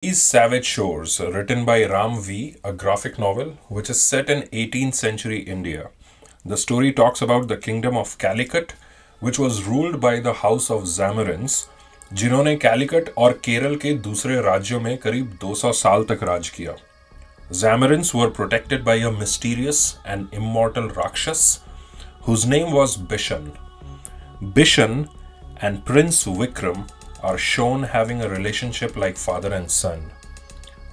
These Savage Shores, written by Ram V, a graphic novel which is set in 18th century India. The story talks about the kingdom of Calicut, which was ruled by the house of Zamorin's, जिन्होंने कैलिकट और केरल के दूसरे राज्यों में करीब 200 साल तक राज किया. Zamorins were protected by a mysterious and immortal Rakshas whose name was Bishan. Bishan and Prince Vikram are shown having a relationship like father and son.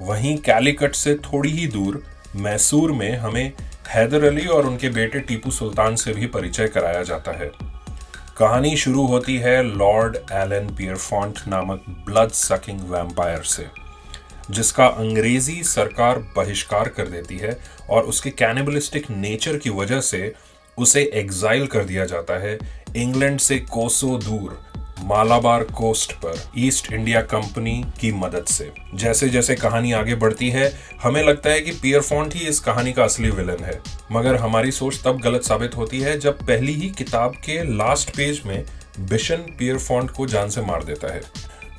वहीं कैलिकट से थोड़ी ही दूर मैसूर में हमें हैदर अली और उनके बेटे टीपू सुल्तान से भी परिचय कराया जाता है. कहानी शुरू होती है लॉर्ड एलन पियरफॉन्ट नामक ब्लड सकिंग वैम्पायर से, जिसका अंग्रेजी सरकार बहिष्कार कर देती है और उसके कैनिबलिस्टिक नेचर की वजह से उसे एग्जाइल कर दिया जाता है इंग्लैंड से कोसों दूर मालाबार कोस्ट पर ईस्ट इंडिया कंपनी की मदद से. जैसे जैसे कहानी आगे बढ़ती है हमें लगता है कि पियरफॉन्ट ही इस कहानी का असली विलन है, मगर हमारी सोच तब गलत साबित होती है जब पहली ही किताब के लास्ट पेज में बिशन पियरफॉन्ट को जान से मार देता है.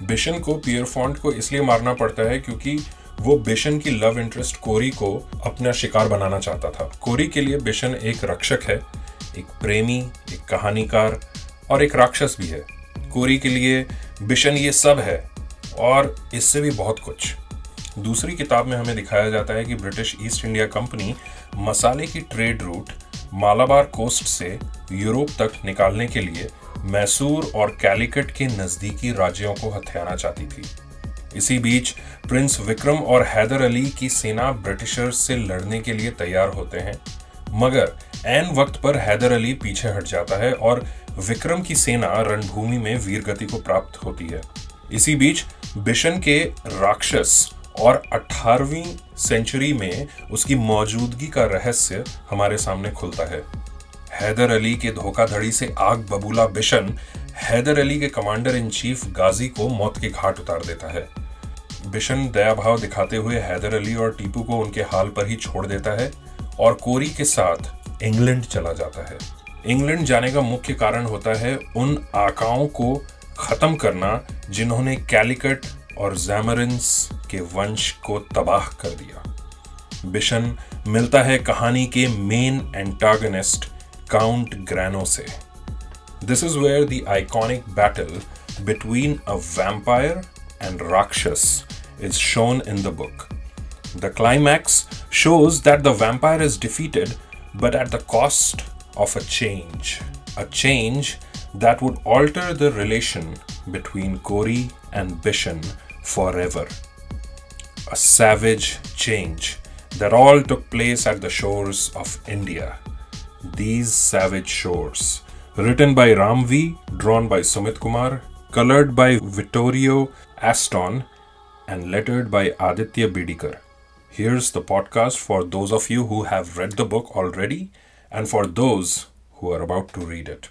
बिशन को पियरफॉन्ट को इसलिए मारना पड़ता है क्योंकि वो बिशन की लव इंटरेस्ट कोरी को अपना शिकार बनाना चाहता था. कोरी के लिए बिशन एक रक्षक है, एक प्रेमी, एक कहानीकार और एक राक्षस भी है. कोरी के लिए बिशन ये सब है और इससे भी बहुत कुछ. दूसरी किताब में हमें दिखाया जाता है कि ब्रिटिश ईस्ट इंडिया कंपनी मसाले की ट्रेड रूट मालाबार कोस्ट से यूरोप तक निकालने के लिए मैसूर और कैलिकट के नज़दीकी राज्यों को हथियाना चाहती थी. इसी बीच प्रिंस विक्रम और हैदर अली की सेना ब्रिटिशर्स से लड़ने के लिए तैयार होते हैं, मगर ऐन वक्त पर हैदर अली पीछे हट जाता है और विक्रम की सेना रणभूमि में वीरगति को प्राप्त होती है. इसी बीच बिशन के राक्षस और 18वीं सेंचुरी में उसकी मौजूदगी का रहस्य हमारे सामने खुलता है. हैदर अली के धोखाधड़ी से आग बबूला बिशन हैदर अली के कमांडर इन चीफ गाजी को मौत के घाट उतार देता है. बिशन दया भाव दिखाते हुए हैदर अली और टीपू को उनके हाल पर ही छोड़ देता है और कोरी के साथ इंग्लैंड चला जाता है. इंग्लैंड जाने का मुख्य कारण होता है उन आकाओं को खत्म करना जिन्होंने कैलिकट और ज़ैमरिन्स के वंश को तबाह कर दिया. बिशन मिलता है कहानी के मेन एंटागनिस्ट काउंट ग्रैनो से. This is where the iconic battle between a vampire and rakshas is shown in the book. The climax shows that the vampire is defeated, but at the cost of a change that would alter the relation between Kori and Bishan forever. A savage change that all took place at the shores of India. These Savage Shores, written by Ram V, drawn by Sumit Kumar, colored by Vittorio Aston, and lettered by Aditya Bidikar. Here's the podcast for those of you who have read the book already and for those who are about to read it.